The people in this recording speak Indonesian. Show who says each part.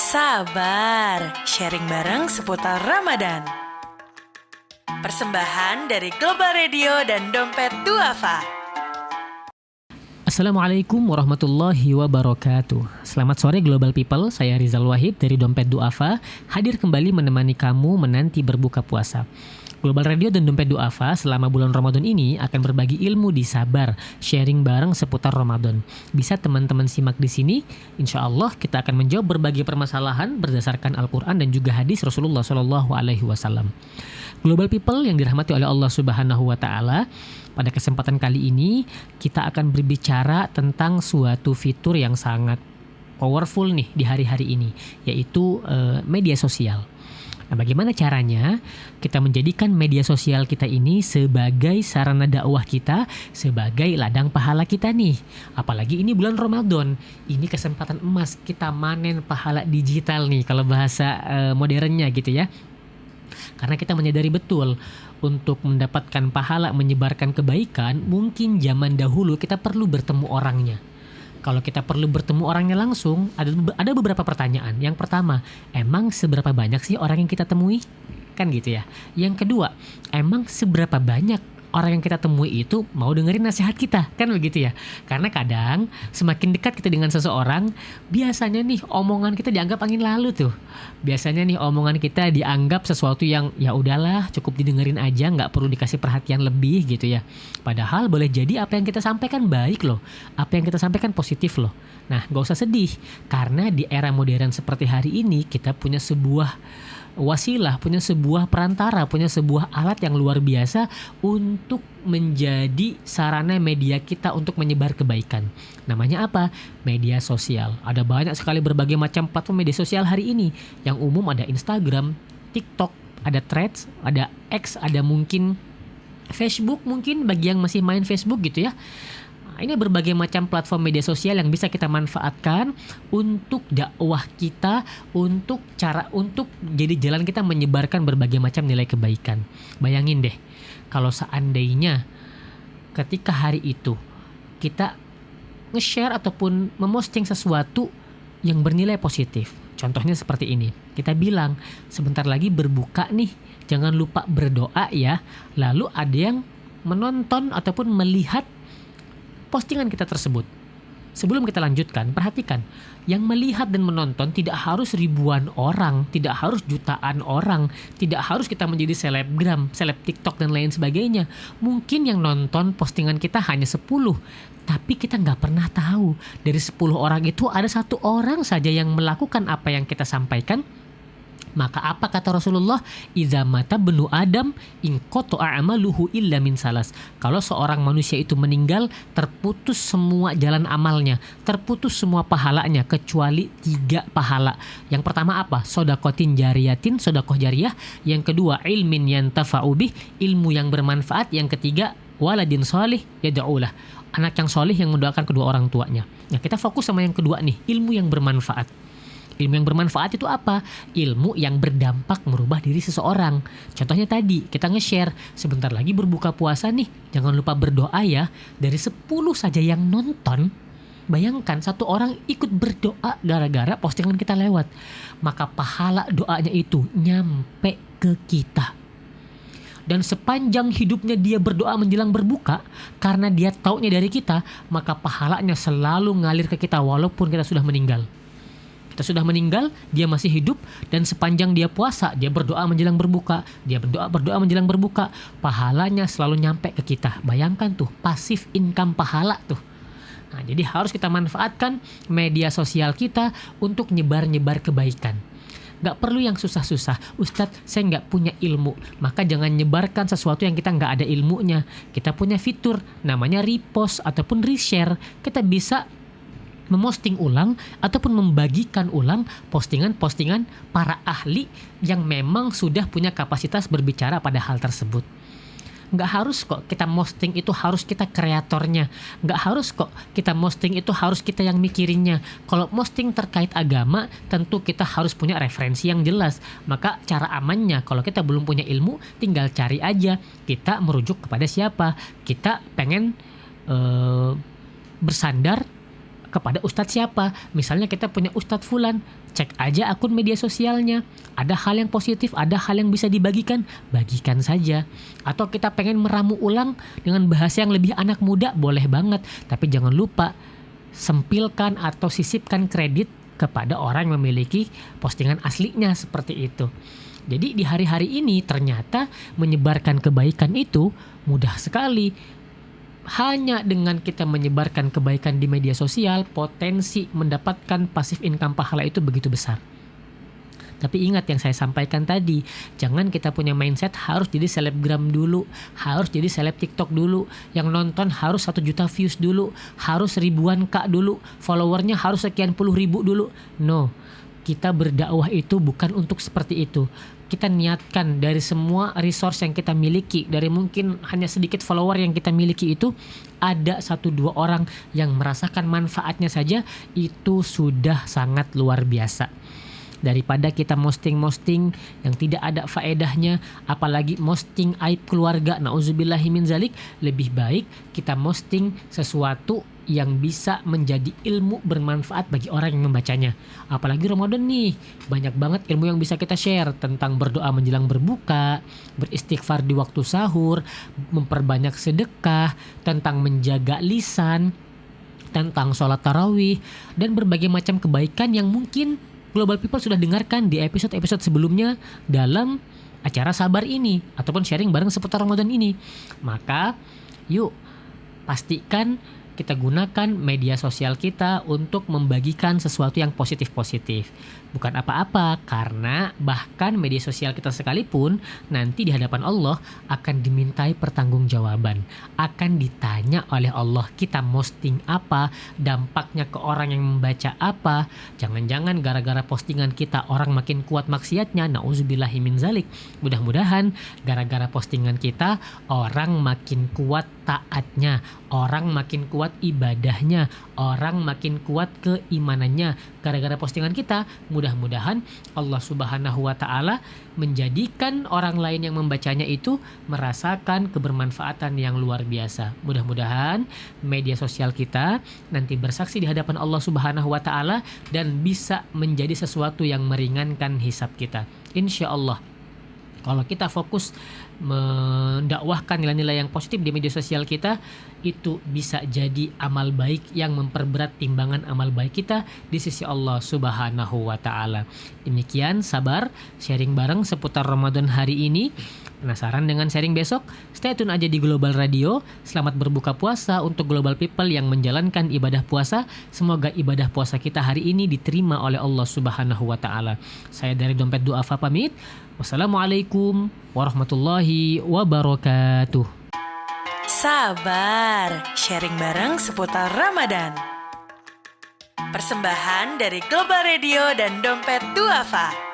Speaker 1: Sabar, sharing bareng seputar Ramadan. Persembahan dari Global Radio dan Dompet Duafa.
Speaker 2: Assalamualaikum warahmatullahi wabarakatuh. Selamat sore Global People, saya Rizal Wahid dari Dompet Duafa, hadir kembali menemani kamu menanti berbuka puasa. Global Radio dan Dompet Duafa selama bulan Ramadan ini akan berbagi ilmu di Sabar, sharing bareng seputar Ramadan. Bisa teman-teman simak di sini. Insya Allah kita akan menjawab berbagai permasalahan berdasarkan Al-Quran dan juga hadis Rasulullah SAW. Global People yang dirahmati oleh Allah Subhanahu Wa Taala, pada kesempatan kali ini kita akan berbicara tentang suatu fitur yang sangat powerful nih di hari-hari ini, yaitu media sosial. Nah, bagaimana caranya kita menjadikan media sosial kita ini sebagai sarana dakwah kita, sebagai ladang pahala kita nih. Apalagi ini bulan Ramadan, ini kesempatan emas kita manen pahala digital nih kalau bahasa modernnya gitu ya. Karena kita menyadari betul untuk mendapatkan pahala menyebarkan kebaikan, mungkin zaman dahulu kita perlu bertemu orangnya. Kalau kita perlu bertemu orangnya langsung, ada beberapa pertanyaan. Yang pertama, emang seberapa banyak sih orang yang kita temui? Kan gitu ya. Yang kedua, emang seberapa banyak orang yang kita temui itu mau dengerin nasihat kita? Kan begitu ya. Karena kadang semakin dekat kita dengan seseorang, biasanya nih omongan kita dianggap angin lalu tuh. Biasanya nih omongan kita dianggap sesuatu yang ya udahlah, cukup didengerin aja, nggak perlu dikasih perhatian lebih gitu ya. Padahal boleh jadi apa yang kita sampaikan baik loh, apa yang kita sampaikan positif loh. Nah, gak usah sedih, karena di era modern seperti hari ini kita punya sebuah wasilah, punya sebuah perantara, punya sebuah alat yang luar biasa untuk menjadi sarana media kita untuk menyebar kebaikan. Namanya apa? Media sosial. Ada banyak sekali berbagai macam platform media sosial hari ini. Yang umum ada Instagram, TikTok, ada Threads, ada X, ada mungkin Facebook, mungkin bagi yang masih main Facebook gitu ya. Ini berbagai macam platform media sosial yang bisa kita manfaatkan untuk dakwah kita, untuk jadi jalan kita menyebarkan berbagai macam nilai kebaikan. Bayangin deh, kalau seandainya ketika hari itu kita nge-share ataupun memosting sesuatu yang bernilai positif. Contohnya seperti ini. Kita bilang, sebentar lagi berbuka nih, jangan lupa berdoa ya. Lalu ada yang menonton ataupun melihat postingan kita tersebut. Sebelum kita lanjutkan, perhatikan, yang melihat dan menonton tidak harus ribuan orang, tidak harus jutaan orang, tidak harus kita menjadi selebgram, seleb TikTok dan lain sebagainya. Mungkin yang nonton postingan kita hanya 10, tapi kita nggak pernah tahu dari 10 orang itu ada 1 orang saja yang melakukan apa yang kita sampaikan. Maka apa kata Rasulullah? Idza mata benu Adam in qata'a amaluhu illa min salas. Kalau seorang manusia itu meninggal, terputus semua jalan amalnya, terputus semua pahalanya kecuali 3 pahala. Yang pertama apa? Shadaqatin jariyatin, sedekah jariyah. Yang kedua, ilmin yantafa'u bih, ilmu yang bermanfaat. Yang ketiga, waladin shalih yad'ulah, anak yang soleh yang mendoakan kedua orang tuanya. Nah, kita fokus sama yang kedua nih, ilmu yang bermanfaat. Ilmu yang bermanfaat itu apa? Ilmu yang berdampak merubah diri seseorang. Contohnya tadi, kita nge-share, sebentar lagi berbuka puasa nih, jangan lupa berdoa ya. Dari 10 saja yang nonton, bayangkan 1 orang ikut berdoa gara-gara postingan kita lewat. Maka pahala doanya itu nyampe ke kita. Dan sepanjang hidupnya dia berdoa menjelang berbuka, karena dia taunya dari kita, maka pahalanya selalu ngalir ke kita walaupun kita sudah meninggal. Kita sudah meninggal, dia masih hidup, dan sepanjang dia puasa, dia berdoa menjelang berbuka, dia berdoa menjelang berbuka, pahalanya selalu nyampe ke kita. Bayangkan tuh, pasif income pahala tuh. Nah, jadi harus kita manfaatkan media sosial kita untuk nyebar-nyebar kebaikan. Gak perlu yang susah-susah. Ustadz, saya gak punya ilmu. Maka jangan nyebarkan sesuatu yang kita gak ada ilmunya. Kita punya fitur namanya repost ataupun reshare. Kita bisa memosting ulang ataupun membagikan ulang postingan-postingan para ahli yang memang sudah punya kapasitas berbicara pada hal tersebut. Nggak harus kok kita posting itu harus kita kreatornya. Nggak harus kok kita posting itu harus kita yang mikirinnya. Kalau posting terkait agama, tentu kita harus punya referensi yang jelas. Maka cara amannya, kalau kita belum punya ilmu, tinggal cari aja kita merujuk kepada siapa. Kita pengen bersandar kepada ustadz siapa. Misalnya kita punya ustadz fulan, cek aja akun media sosialnya. Ada hal yang positif, ada hal yang bisa dibagikan, bagikan saja. Atau kita pengen meramu ulang dengan bahasa yang lebih anak muda, boleh banget. Tapi jangan lupa sempilkan atau sisipkan kredit kepada orang yang memiliki postingan aslinya seperti itu. Jadi di hari-hari ini ternyata menyebarkan kebaikan itu mudah sekali. Hanya dengan kita menyebarkan kebaikan di media sosial, potensi mendapatkan passive income pahala itu begitu besar. Tapi ingat yang saya sampaikan tadi, jangan kita punya mindset harus jadi selebgram dulu, harus jadi seleb TikTok dulu, yang nonton harus 1 juta views dulu, harus ribuan K dulu, followernya harus sekian puluh ribu dulu. No, kita berdakwah itu bukan untuk seperti itu. Kita niatkan dari semua resource yang kita miliki, dari mungkin hanya sedikit follower yang kita miliki itu, ada 1-2 orang yang merasakan manfaatnya saja, itu sudah sangat luar biasa. Daripada kita posting yang tidak ada faedahnya, apalagi posting aib keluarga, nauzubillahi min zalik, lebih baik kita posting sesuatu yang bisa menjadi ilmu bermanfaat bagi orang yang membacanya. Apalagi Ramadan nih, banyak banget ilmu yang bisa kita share tentang berdoa menjelang berbuka, beristighfar di waktu sahur, memperbanyak sedekah, tentang menjaga lisan, tentang sholat tarawih, dan berbagai macam kebaikan yang mungkin Global People sudah dengarkan di episode-episode sebelumnya dalam acara Sabar ini ataupun sharing bareng seputar Ramadan ini. Maka yuk pastikan kita gunakan media sosial kita untuk membagikan sesuatu yang positif-positif. Bukan apa-apa, karena bahkan media sosial kita sekalipun nanti di hadapan Allah akan dimintai pertanggungjawaban. Akan ditanya oleh Allah, kita posting apa, dampaknya ke orang yang membaca apa. Jangan-jangan gara-gara postingan kita orang makin kuat maksiatnya, nauzubillahi min zalik. Mudah-mudahan gara-gara postingan kita orang makin kuat taatnya, orang makin kuat ibadahnya, orang makin kuat keimanannya. Gara-gara postingan kita, mudah-mudahan Allah Subhanahu wa Ta'ala menjadikan orang lain yang membacanya itu merasakan kebermanfaatan yang luar biasa. Mudah-mudahan media sosial kita nanti bersaksi di hadapan Allah Subhanahu wa Ta'ala dan bisa menjadi sesuatu yang meringankan hisab kita. Insya Allah. Kalau kita fokus mendakwahkan nilai-nilai yang positif di media sosial kita, itu bisa jadi amal baik yang memperberat timbangan amal baik kita di sisi Allah Subhanahu wa Ta'ala. Demikian Sabar sharing bareng seputar Ramadan hari ini. Penasaran dengan sharing besok? Stay tune aja di Global Radio. Selamat berbuka puasa untuk Global People yang menjalankan ibadah puasa. Semoga ibadah puasa kita hari ini diterima oleh Allah Subhanahu wa Ta'ala. Saya dari Dompet Duafa pamit. Wassalamualaikum warahmatullahi wabarakatuh.
Speaker 1: Sabar, sharing bareng seputar Ramadan. Persembahan dari Global Radio dan Dompet Duafa.